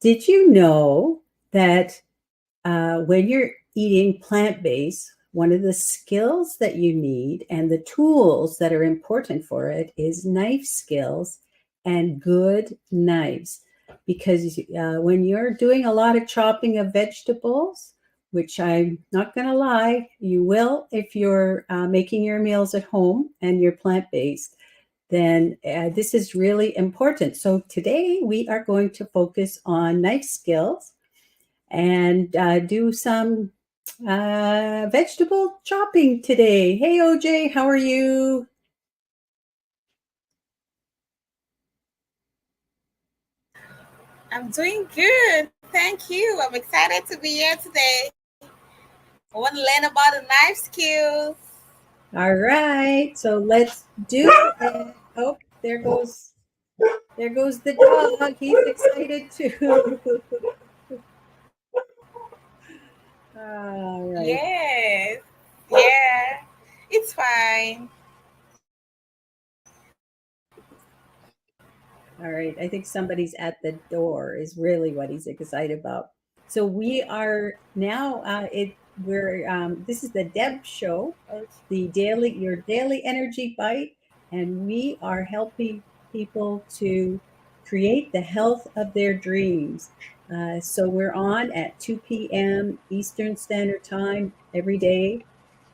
Did you know that when you're eating plant based, one of the skills that you need and the tools that are important for it is knife skills and good knives. Because when you're doing a lot of chopping of vegetables, which I'm not going to lie, you will if you're making your meals at home and you're plant based, then this is really important. So today we are going to focus on knife skills and do some vegetable chopping today. Hey, OJ, how are you? I'm doing good. Thank you. I'm excited to be here today. I want to learn about the knife skills. All right, so let's do it. Oh, there goes the dog. He's excited too. All right. Yes. Yeah. It's fine. All right. I think somebody's at the door is really what he's excited about. So we are now we're this is the Deb show, Okay. the your daily energy bite, and we are helping people to create the health of their dreams. So we're on at 2 p.m. Eastern Standard Time every day.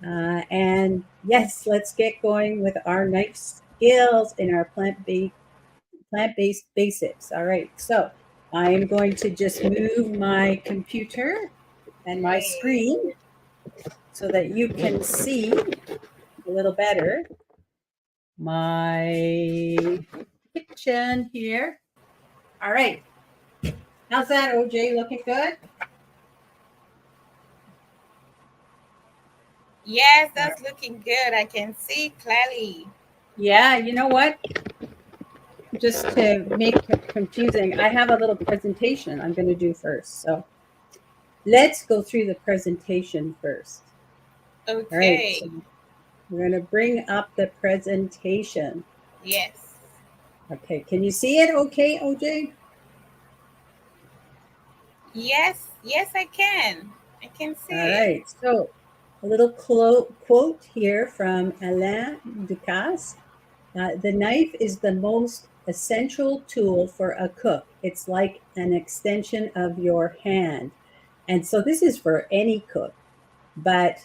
And yes, let's get going with our knife skills in our plant-based basics. All right, so I am going to just move my computer and my Okay. screen so that you can see a little better my kitchen here. All right, how's that, OJ? Looking good? Yes, All right. that's looking good. I can see clearly. Yeah, you know what? Just to make it confusing, I have a little presentation I'm going to do first. So let's go through the presentation first. All right, Okay. so we're going to bring up the presentation. Yes. Okay, can you see it okay, OJ? Yes. Yes, I can. I can All see it. right, so a little quote here from Alain Ducasse. The knife is the most essential tool for a cook. It's like an extension of your hand. And so this is for any cook, but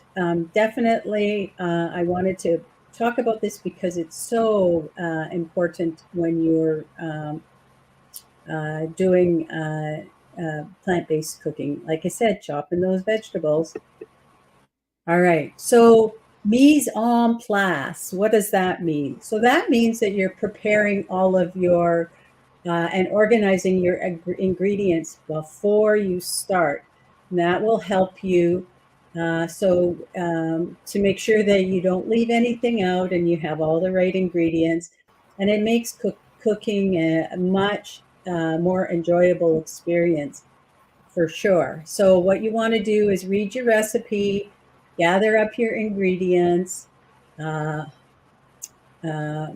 definitely I wanted to talk about this because it's so important when you're doing plant-based cooking. Like I said, chopping those vegetables. All right. So mise en place. What does that mean? So that means that you're preparing all of your and organizing your ingredients before you start. And that will help you. To make sure that you don't leave anything out and you have all the right ingredients, and it makes cooking a much more enjoyable experience for sure. So what you want to do is read your recipe, gather up your ingredients, uh, uh,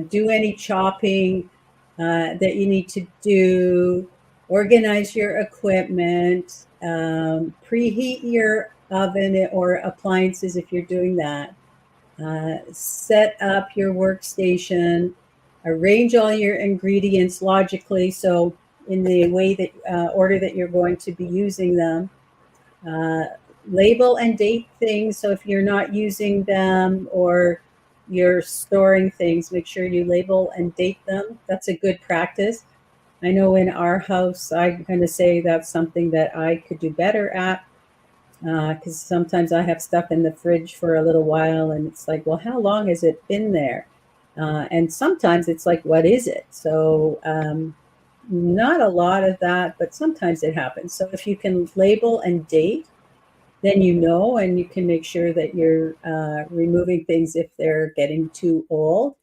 do any chopping that you need to do, organize your equipment, preheat your oven or appliances if you're doing that, set up your workstation, arrange all your ingredients logically, so in the way that order that you're going to be using them. Uh, Label and date things. So if you're not using them or you're storing things, make sure you label and date them. That's a good practice. I know in our house, I'm going to say that's something that I could do better at because sometimes I have stuff in the fridge for a little while and it's like, well, how long has it been there? And sometimes it's like, what is it? So, not a lot of that, but sometimes it happens. So, if you can label and date, then you know, and you can make sure that you're removing things if they're getting too old.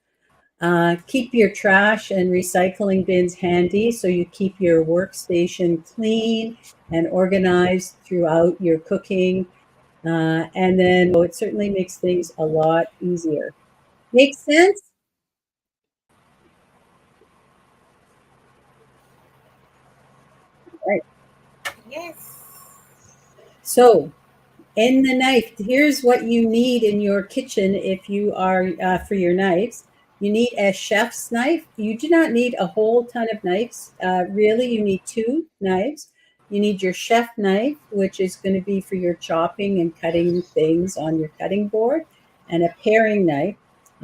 Keep your trash and recycling bins handy so you keep your workstation clean and organized throughout your cooking. And then it certainly makes things a lot easier. Makes sense? Yes. So in the knife, here's what you need in your kitchen if you are for your knives. You need a chef's knife. You do not need a whole ton of knives. Really, you need two knives. You need your chef knife, which is going to be for your chopping and cutting things on your cutting board, and a paring knife.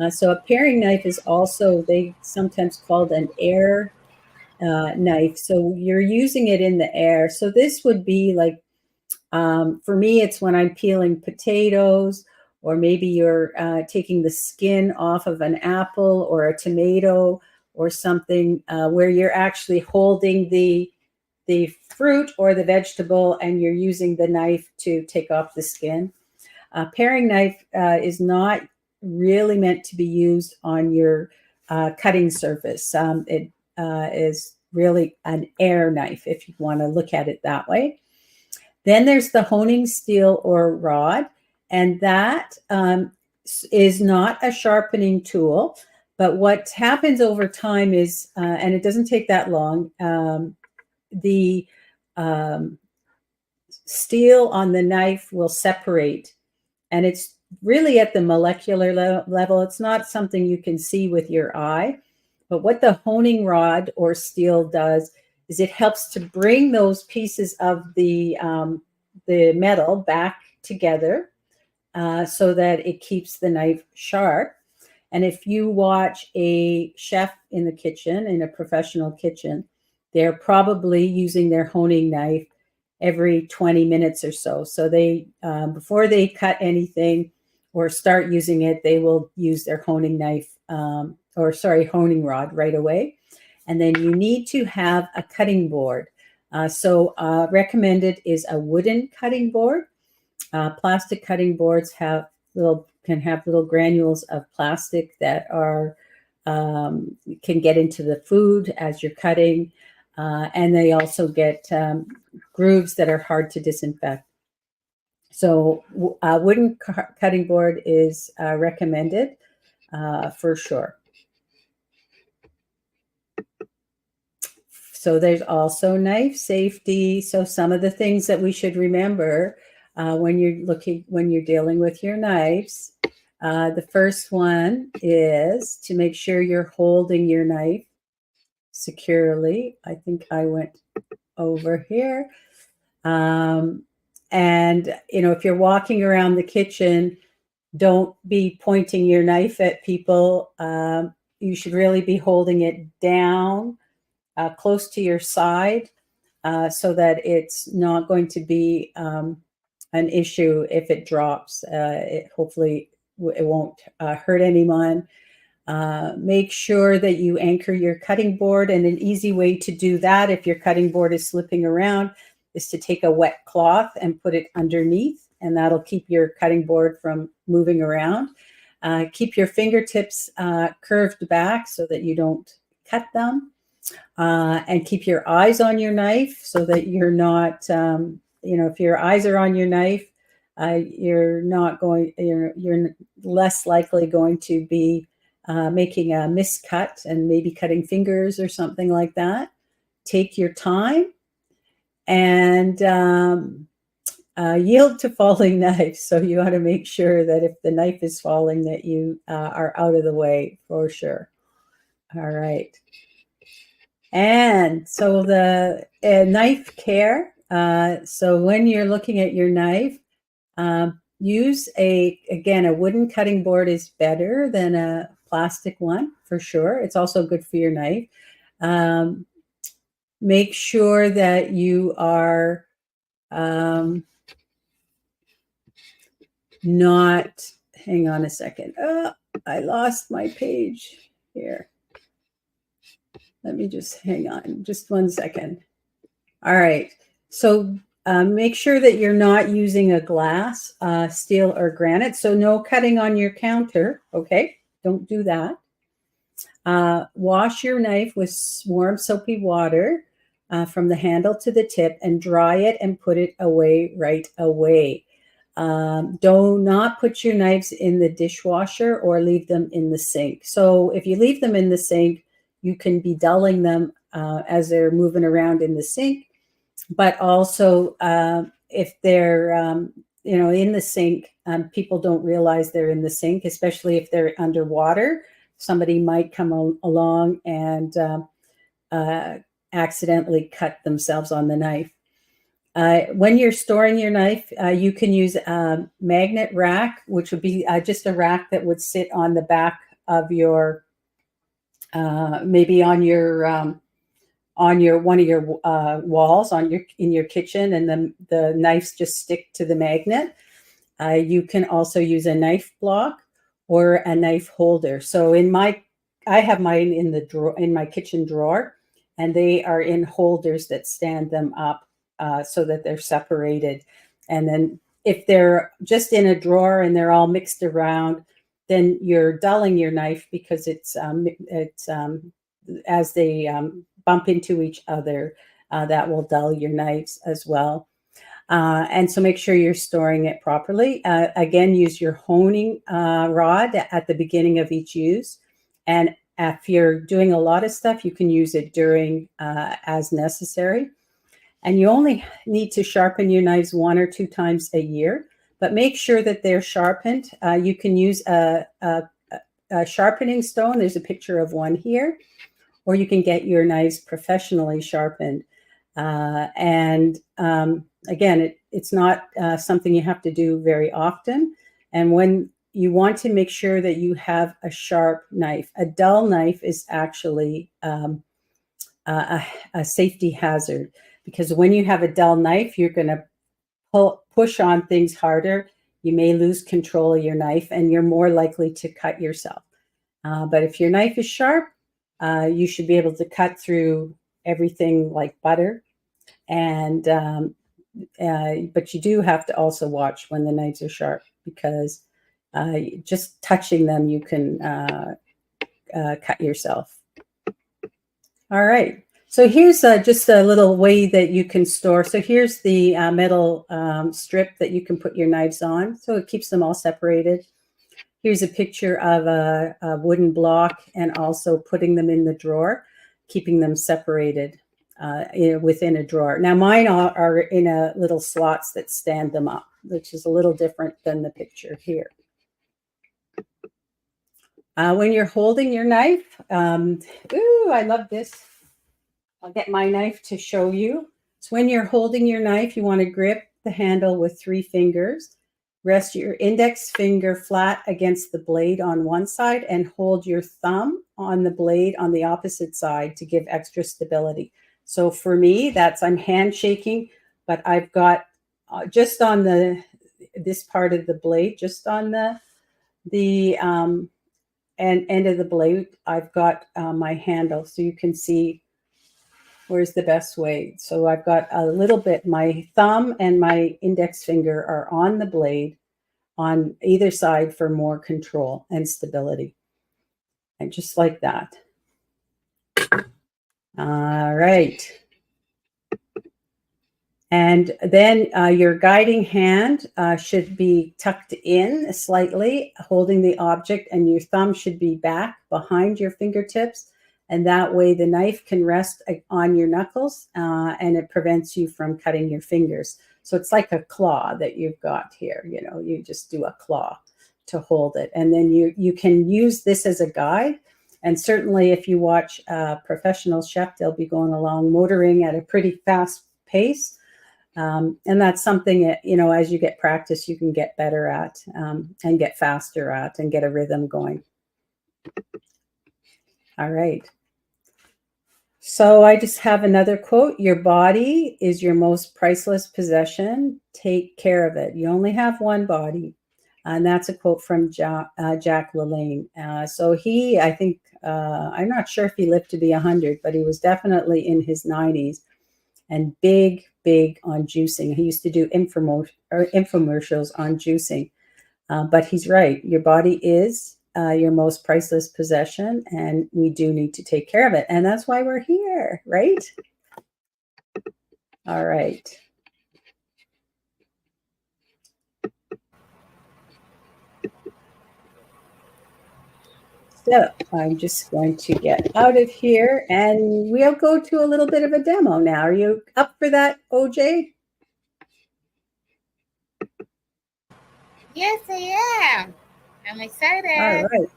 So a paring knife is also, they sometimes called an air knife. So you're using it in the air. So this would be like, for me, it's when I'm peeling potatoes, or maybe you're taking the skin off of an apple or a tomato or something, where you're actually holding the fruit or the vegetable and you're using the knife to take off the skin. A paring knife is not really meant to be used on your cutting surface. It is really an air knife, if you want to look at it that way. Then there's the honing steel or rod, and that is not a sharpening tool. But what happens over time is, and it doesn't take that long, the um, steel on the knife will separate, and it's really at the molecular level. It's not something you can see with your eye. But what the honing rod or steel does is it helps to bring those pieces of the metal back together, so that it keeps the knife sharp. And if you watch a chef in the kitchen, in a professional kitchen, they're probably using their honing knife every 20 minutes or so. So they, before they cut anything or start using it, they will use their honing knife, honing rod right away. And then you need to have a cutting board. Recommended is a wooden cutting board. Plastic cutting boards can have little granules of plastic that are can get into the food as you're cutting, and they also get grooves that are hard to disinfect. So a wooden cutting board is recommended for sure. So there's also knife safety. So some of the things that we should remember when you're dealing with your knives. The first one is to make sure you're holding your knife securely. I think I went over here. And if you're walking around the kitchen, don't be pointing your knife at people. You should really be holding it down, close to your side, so that it's not going to be an issue if it drops. Hopefully it won't hurt anyone. Make sure that you anchor your cutting board, and an easy way to do that if your cutting board is slipping around is to take a wet cloth and put it underneath, and that'll keep your cutting board from moving around. Keep your fingertips curved back so that you don't cut them. And keep your eyes on your knife so that you're not, if your eyes are on your knife, you're less likely going to be making a miscut and maybe cutting fingers or something like that. Take your time and yield to falling knives. So you ought to make sure that if the knife is falling, that you are out of the way for sure. All right. And so the knife care. So when you're looking at your knife, use a wooden cutting board is better than a plastic one for sure. It's also good for your knife. Make sure that you are not, hang on a second. Oh, I lost my page here. Let me just hang on just 1 second. All right. So make sure that you're not using a glass, steel, or granite. So no cutting on your counter. Okay. Don't do that. Wash your knife with warm soapy water from the handle to the tip, and dry it and put it away right away. Do not put your knives in the dishwasher or leave them in the sink. So if you leave them in the sink, you can be dulling them as they're moving around in the sink. but also if they're in the sink, people don't realize they're in the sink, especially if they're underwater. Somebody might come along and accidentally cut themselves on the knife. When you're storing your knife, you can use a magnet rack, which would be just a rack that would sit on the back of your, maybe on your one of your walls in your kitchen, and the knives just stick to the magnet. You can also use a knife block or a knife holder. So I have mine in the drawer, in my kitchen drawer, and they are in holders that stand them up so that they're separated. And then if they're just in a drawer and they're all mixed around, then you're dulling your knife, because it's as they bump into each other, that will dull your knives as well. And so make sure you're storing it properly. Again, use your honing rod at the beginning of each use. And if you're doing a lot of stuff, you can use it during as necessary. And you only need to sharpen your knives 1 or 2 times a year, but make sure that they're sharpened. You can use a sharpening stone. There's a picture of one here. Or you can get your knives professionally sharpened. And again, it's not something you have to do very often. And when you want to make sure that you have a sharp knife, a dull knife is actually a safety hazard, because when you have a dull knife, you're going to push on things harder. You may lose control of your knife, and you're more likely to cut yourself. But if your knife is sharp, you should be able to cut through everything like butter. And but you do have to also watch when the knives are sharp, because just touching them, you can cut yourself. All right. So here's just a little way that you can store. So here's the metal strip that you can put your knives on. So it keeps them all separated. Here's a picture of a wooden block, and also putting them in the drawer, keeping them separated within a drawer. Now mine are in a little slots that stand them up, which is a little different than the picture here. When you're holding your knife, ooh, I love this. I'll get my knife to show you. So when you're holding your knife, you want to grip the handle with 3 fingers. Rest your index finger flat against the blade on one side, and hold your thumb on the blade on the opposite side to give extra stability. So for me, I'm handshaking, but I've got just on this part of the blade, just on the end of the blade, I've got my handle, so you can see where's the best way. So I've got a little bit, my thumb and my index finger are on the blade on either side for more control and stability. And just like that. All right. And then your guiding hand should be tucked in slightly, holding the object, and your thumb should be back behind your fingertips. And that way the knife can rest on your knuckles, and it prevents you from cutting your fingers. So it's like a claw that you've got here. You just do a claw to hold it. And then you can use this as a guide. And certainly if you watch a professional chef, they'll be going along motoring at a pretty fast pace. And that's something that, as you get practice, you can get better at, and get faster at, and get a rhythm going. All right. So I just have another quote. Your body is your most priceless possession. Take care of it. You only have one body. And that's a quote from Jack LaLanne. So I think, I'm not sure if he lived to be 100, but he was definitely in his 90s, and big on juicing. He used to do infomercials on juicing. But he's right. Your body is your most priceless possession, and we do need to take care of it. And that's why we're here, right? All right. So I'm just going to get out of here and we'll go to a little bit of a demo now. Are you up for that, OJ? Yes, I am. I'm All excited. right.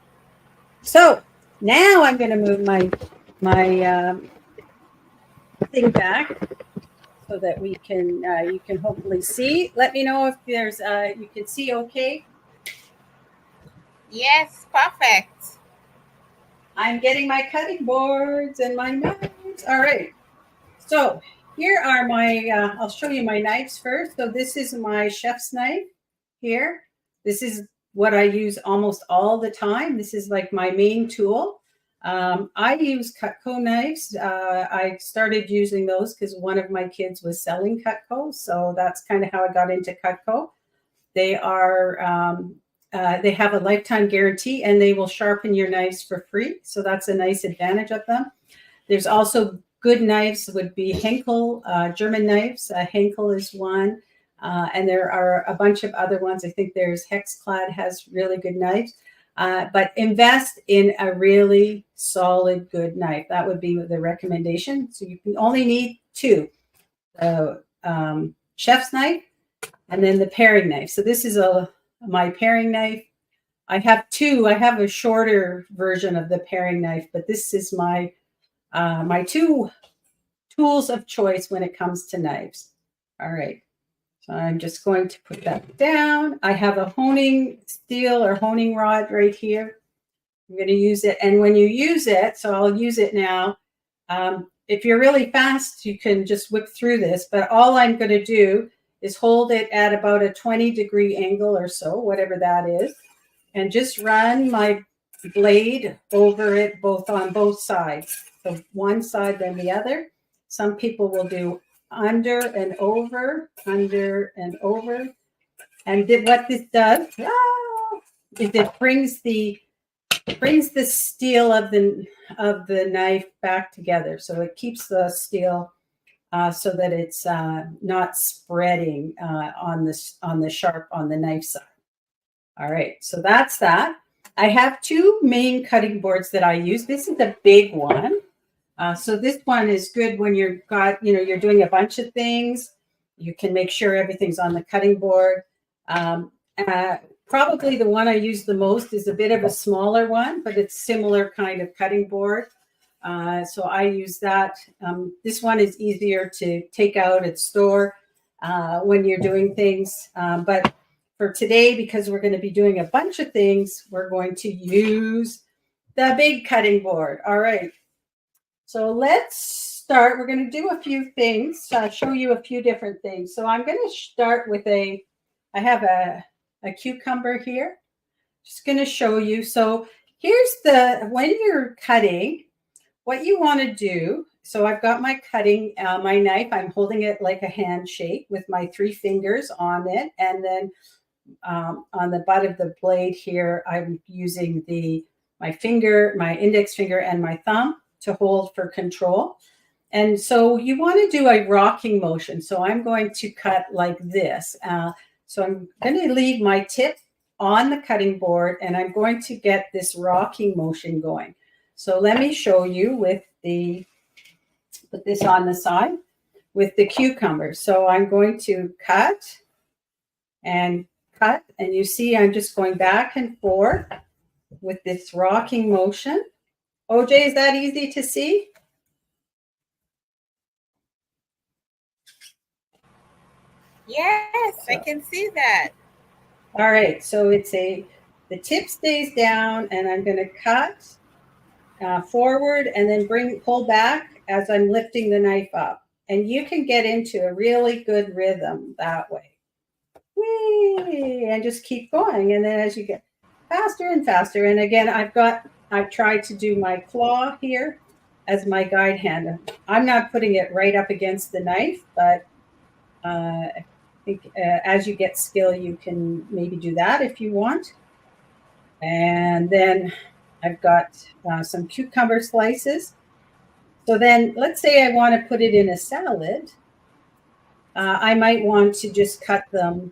So now I'm going to move my thing back so that we can you can hopefully see. Let me know if there's you can see okay. Yes, perfect. I'm getting my cutting boards and my knives. All right. So here are my, I'll show you my knives first. So this is my chef's knife here. This is what I use almost all the time. This is like my main tool. I use Cutco knives. I started using those because one of my kids was selling Cutco. So that's kind of how I got into Cutco. They are, they have a lifetime guarantee and they will sharpen your knives for free. So that's a nice advantage of them. There's also good knives would be Henkel, German knives. Henkel is one. And there are a bunch of other ones. I think there's Hexclad has really good knives. But invest in a really solid, good knife. That would be the recommendation. So you can only need two. The chef's knife and then the paring knife. So this is my paring knife. I have two. I have a shorter version of the paring knife, but this is my two tools of choice when it comes to knives. All right. So I'm just going to put that down. I have a honing steel or honing rod right here. I'm going to use it. And when you use it, so I'll use it now. If you're really fast, you can just whip through this. But all I'm going to do is hold it at about a 20-degree angle or so, whatever that is, and just run my blade over it on both sides. So one side, then the other. Some people will do under and over. And what this does is it brings the steel of the knife back together. So it keeps the steel so that it's not spreading on the sharp on the knife side. All right, so that's that. I have two main cutting boards that I use. This is a big one. So this one is good when you're doing a bunch of things. You can make sure everything's on the cutting board. Probably the one I use the most is a bit of a smaller one, but it's similar kind of cutting board. So I use that. This one is easier to take out and store when you're doing things. But for today, because we're going to be doing a bunch of things, we're going to use the big cutting board. All right. So let's start. We're going to do a few things, show you a few different things. So I'm going to start with I have a cucumber here. Just going to show you. So here's when you're cutting, what you want to do. So I've got my my knife. I'm holding it like a handshake with my 3 fingers on it. And then on the butt of the blade here, I'm using my index finger and my thumb to hold for control. And so you want to do a rocking motion. So I'm going to cut like this. So I'm going to leave my tip on the cutting board and I'm going to get this rocking motion going. So let me show you put this on the side with the cucumber. So I'm going to cut and you see I'm just going back and forth with this rocking motion. OJ, is that easy to see? Yes, I can see that. All right, so the tip stays down and I'm going to cut forward and then pull back as I'm lifting the knife up. And you can get into a really good rhythm that way. Whee! And just keep going. And then as you get faster and faster, and again, I've tried to do my claw here as my guide hand. I'm not putting it right up against the knife, but I think as you get skill, you can maybe do that if you want. And then I've got some cucumber slices. So then let's say I want to put it in a salad. I might want to just cut them.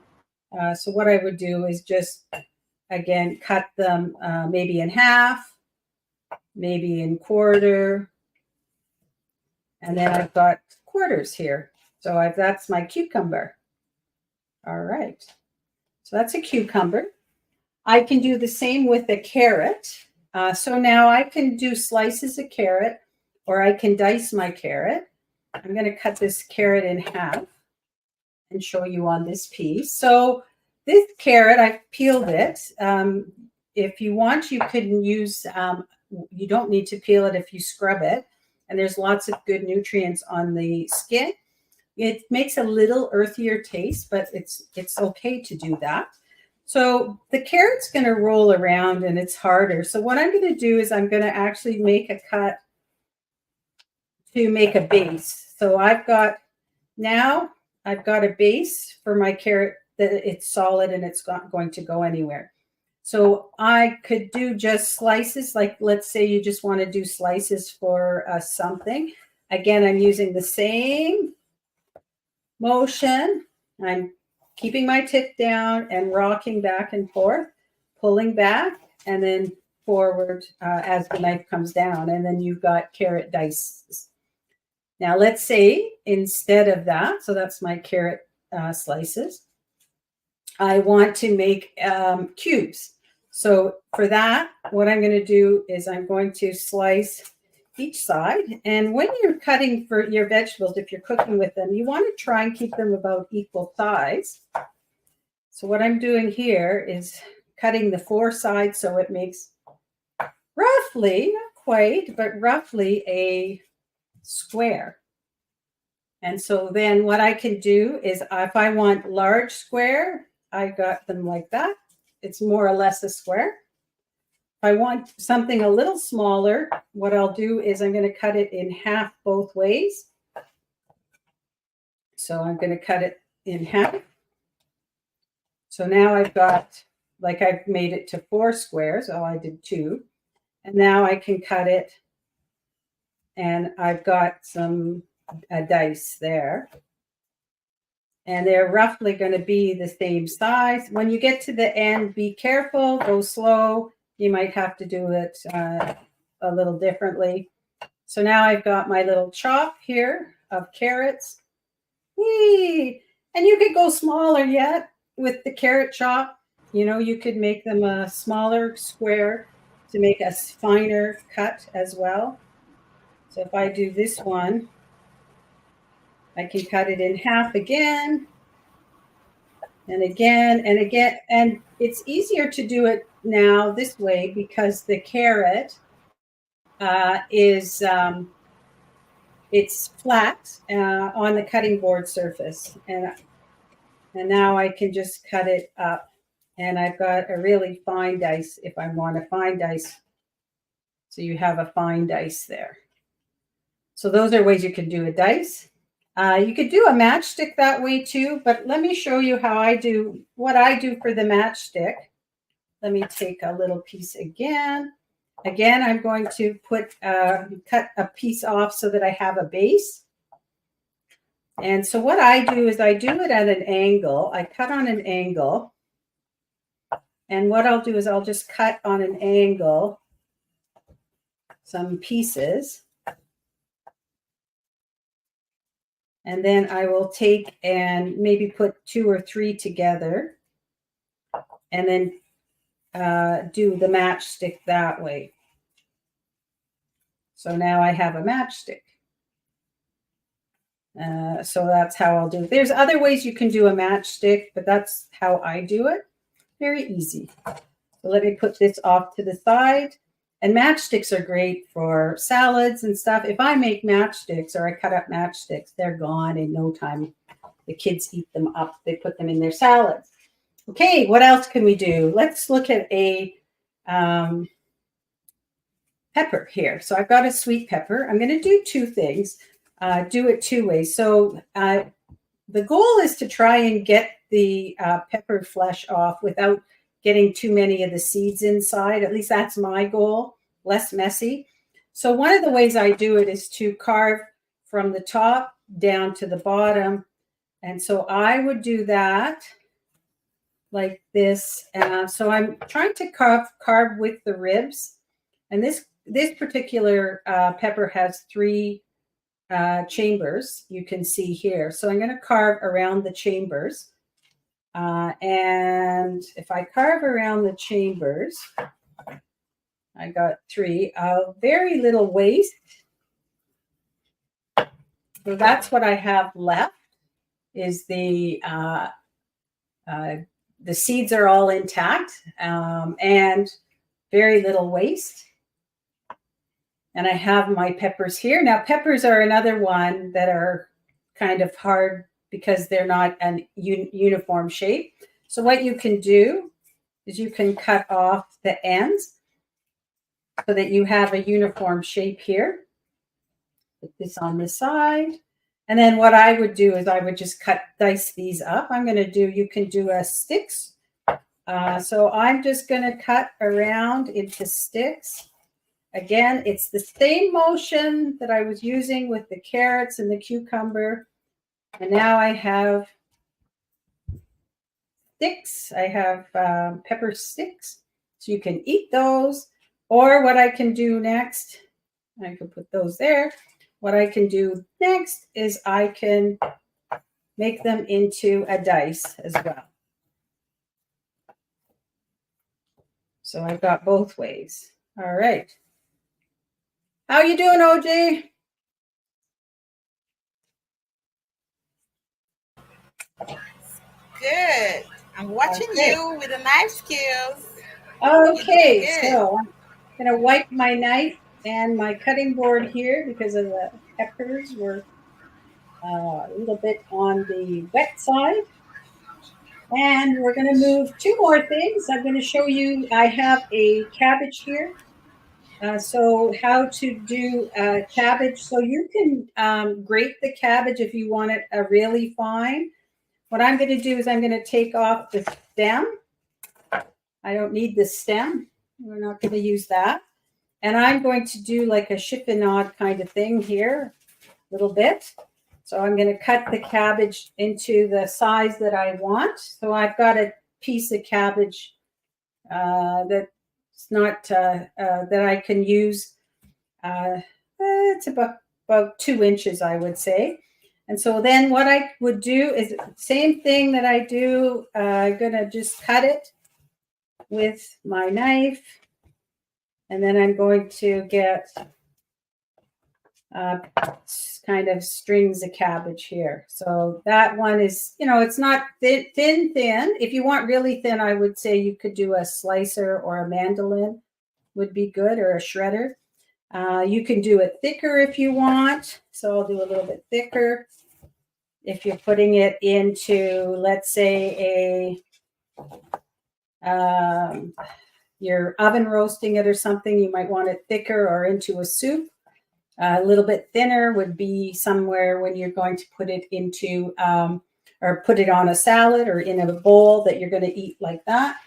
So what I would do is just, again, cut them maybe in half maybe in quarter. And then I've got quarters here. So that's my cucumber. All right. So that's a cucumber. I can do the same with a carrot. So now I can do slices of carrot, or I can dice my carrot. I'm going to cut this carrot in half and show you on this piece. So this carrot, I've peeled it. If you want, you can use, you don't need to peel it if you scrub it. And there's lots of good nutrients on the skin. It makes a little earthier taste, but it's okay to do that. So the carrot's going to roll around and it's harder. So what I'm going to do is I'm going to actually make a cut to make a base. So I've got a base for my carrot that it's solid and it's not going to go anywhere. So I could do just slices, like let's say you just want to do slices for something. Again, I'm using the same motion. I'm keeping my tip down and rocking back and forth, pulling back and then forward as the knife comes down. And then you've got carrot dice. Now let's say instead of that, so that's my carrot slices, I want to make cubes. So for that, what I'm going to do is I'm going to slice each side. And when you're cutting for your vegetables, if you're cooking with them, you want to try and keep them about equal size. So what I'm doing here is cutting the 4 sides so it makes roughly, not quite, but roughly a square. And so then what I can do is if I want large square, I got them like that. It's more or less a square. If I want something a little smaller, what I'll do is I'm going to cut it in half both ways. So I'm going to cut it in half. So now I've got, like I've made it to 4 squares. Oh, I did 2. And now I can cut it. And I've got some dice there. And they're roughly going to be the same size. When you get to the end, be careful, go slow. You might have to do it a little differently. So now I've got my little chop here of carrots. Whee! And you could go smaller yet with the carrot chop. You know, you could make them a smaller square to make a finer cut as well. So if I do this one, I can cut it in half again and again and again. And it's easier to do it now this way because the carrot it's flat on the cutting board surface. And now I can just cut it up. And I've got a really fine dice if I want a fine dice. So you have a fine dice there. So those are ways you can do a dice. You could do a matchstick that way too, but let me show you how I do what I do for the matchstick. Let me take a little piece again. Again, I'm going to cut a piece off so that I have a base. And so what I do is I do it at an angle. I cut on an angle. And what I'll do is I'll just cut on an angle some pieces. And then I will take and maybe put 2 or 3 together and then do the matchstick that way. So now I have a matchstick. So that's how I'll do it. There's other ways you can do a matchstick, but that's how I do it. Very easy. So let me put this off to the side. And matchsticks are great for salads and stuff. If I make matchsticks or I cut up matchsticks, they're gone in no time. The kids eat them up. They put them in their salads. Okay, what else can we do? Let's look at a pepper here. So I've got a sweet pepper. I'm going to do 2 things. Do it 2 ways. So the goal is to try and get the pepper flesh off without getting too many of the seeds inside. At least that's my goal, less messy. So one of the ways I do it is to carve from the top down to the bottom. And so I would do that like this. So I'm trying to carve with the ribs. And this this particular pepper has 3 chambers, you can see here. So I'm going to carve around the chambers. And if I carve around the chambers, I got 3, very little waste. So that's what I have left, is the seeds are all intact, and very little waste. And I have my peppers here. Now, peppers are another one that are kind of hard because they're not an uniform shape. So what you can do is you can cut off the ends so that you have a uniform shape here. Put this on the side. And then what I would do is I would just dice these up. I'm going to do, you can do a sticks. So I'm just going to cut around into sticks. Again, it's the same motion that I was using with the carrots and the cucumber. And now I have sticks. I have pepper sticks. So you can eat those. Or what I can do next, I can put those there. What I can do next is I can make them into a dice as well. So I've got both ways. All right. How you doing, OJ? Good. I'm watching you with the knife skills. Okay, so I'm going to wipe my knife and my cutting board here because of the peppers were a little bit on the wet side. And we're going to move 2 more things. I'm going to show you, I have a cabbage here. So how to do cabbage. So you can grate the cabbage if you want it really fine. What I'm going to do is I'm going to take off the stem. I don't need the stem. We're not going to use that. And I'm going to do like a chiffonade kind of thing here, a little bit. So I'm going to cut the cabbage into the size that I want. So I've got a piece of cabbage that's not that I can use. It's about 2 inches, I would say. And so then what I would do is the same thing that I do. I'm going to just cut it with my knife. And then I'm going to get kind of strings of cabbage here. So that one is, you know, it's not thin. If you want really thin, I would say you could do a slicer or a mandolin would be good, or a shredder. You can do it thicker if you want. So I'll do a little bit thicker. If you're putting it into, let's say, you're oven roasting it or something, you might want it thicker, or into a soup. A little bit thinner would be somewhere when you're going to put it into, or put it on a salad or in a bowl that you're going to eat like that.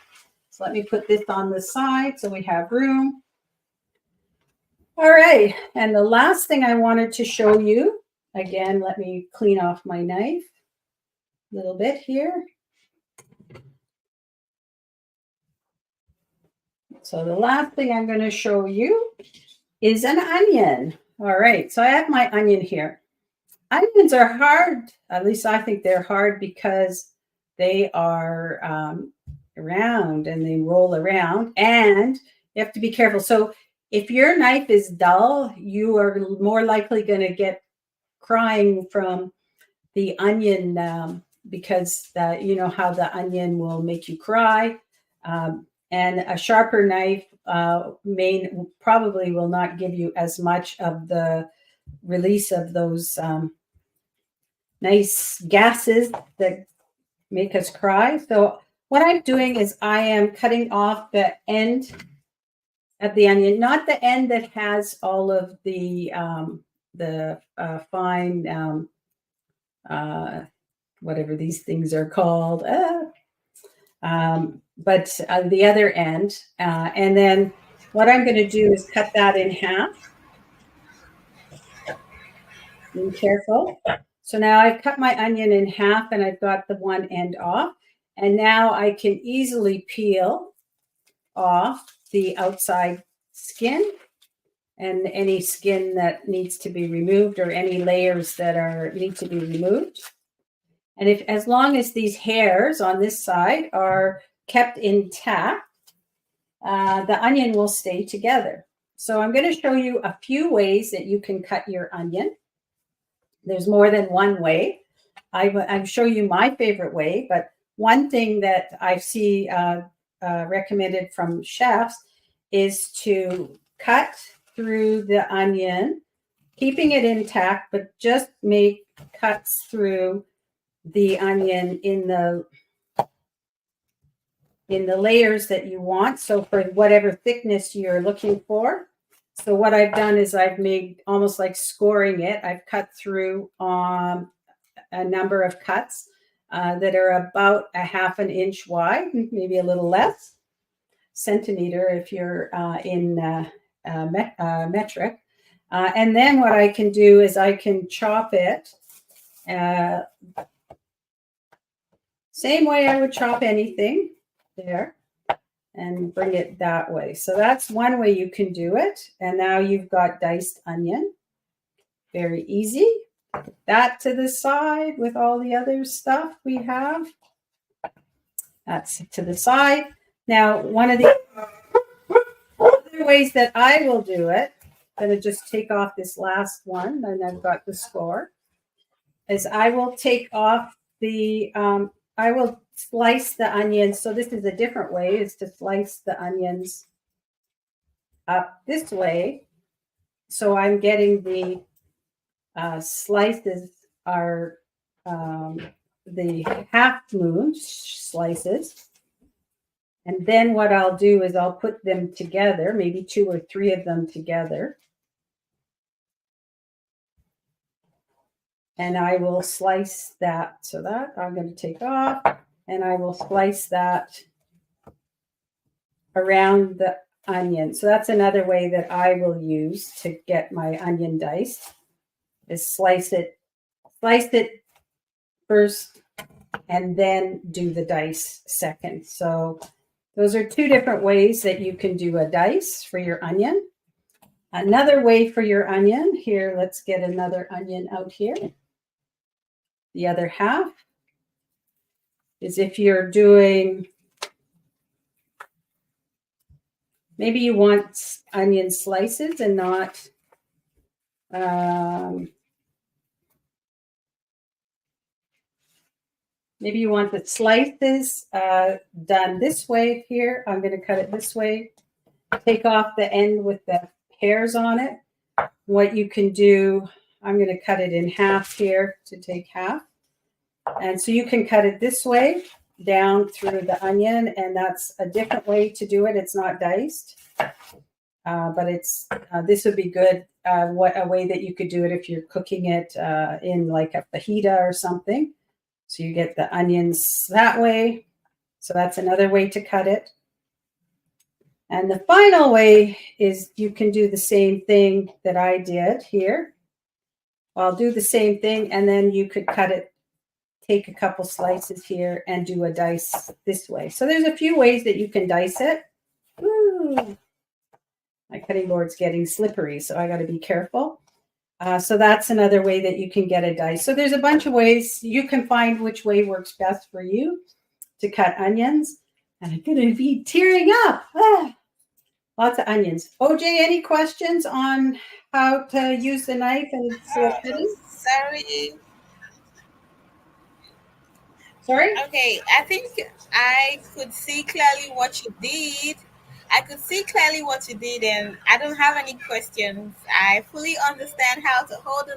So let me put this on the side so we have room. All right, and the last thing I wanted to show you, again, let me clean off my knife a little bit here. So the last thing I'm going to show you is an onion. All right, so I have my onion here. Onions are hard, at least I think they're hard, because they are round and they roll around, and you have to be careful. So if your knife is dull, you are more likely going to get crying from the onion, because you know how the onion will make you cry. And a sharper knife probably will not give you as much of the release of those nice gases that make us cry. So what I'm doing is I am cutting off the end of the onion, not the end that has all of the fine, whatever these things are called, but the other end. And then what I'm going to do is cut that in half. Be careful. So now I've cut my onion in half and I've got the one end off. And now I can easily peel off the outside skin. and any skin that needs to be removed or any layers that need to be removed. And as long as these hairs on this side are kept intact, the onion will stay together. So I'm going to show you a few ways that you can cut your onion. There's more than one way. I'm show you my favorite way, but one thing that I see recommended from chefs is to cut through the onion, keeping it intact, but just make cuts through the onion in the layers that you want. So for whatever thickness you're looking for. So what I've done is I've made almost like scoring it. I've cut through a number of cuts that are about a half an inch wide, maybe a little less, centimeter if you're in metric. And then what I can do is I can chop it same way I would chop anything there and bring it that way. So that's one way you can do it. And now you've got diced onion. Very easy. Put that to the side with all the other stuff we have. That's to the side. Now, one of the other ways that I will do it, I'm going to just take off this last one, and I've got the score, is I will take off the, I will slice the onions. So this is a different way, is to slice the onions up this way. So I'm getting the slices are the half moon slices. And then what I'll do is I'll put them together, maybe 2 or 3 of them together. And I will slice that. So that I'm going to take off, and I will slice that around the onion. So that's another way that I will use to get my onion diced, is slice it first and then do the dice second. So those are 2 different ways that you can do a dice for your onion. Another way for your onion, here, let's get another onion out here. The other half is if you're doing, maybe you want onion slices and not maybe you want the slices done this way here. I'm going to cut it this way. Take off the end with the hairs on it. What you can do, I'm going to cut it in half here to take half. And so you can cut it this way down through the onion, and that's a different way to do it. It's not diced, but it's this would be good. A way that you could do it if you're cooking it in like a fajita or something. So you get the onions that way. So that's another way to cut it. And the final way is you can do the same thing that I did here. I'll do the same thing, and then you could cut it, take a couple slices here and do a dice this way. So there's a few ways that you can dice it. Ooh, my cutting board's getting slippery, so I got to be careful. So that's another way that you can get a dice. So there's a bunch of ways. You can find which way works best for you to cut onions. And I'm going to be tearing up. Lots of onions. OJ, any questions on how to use the knife and cutting? Sorry? Okay, I think I could see clearly what you did. And I don't have any questions. I fully understand how to hold a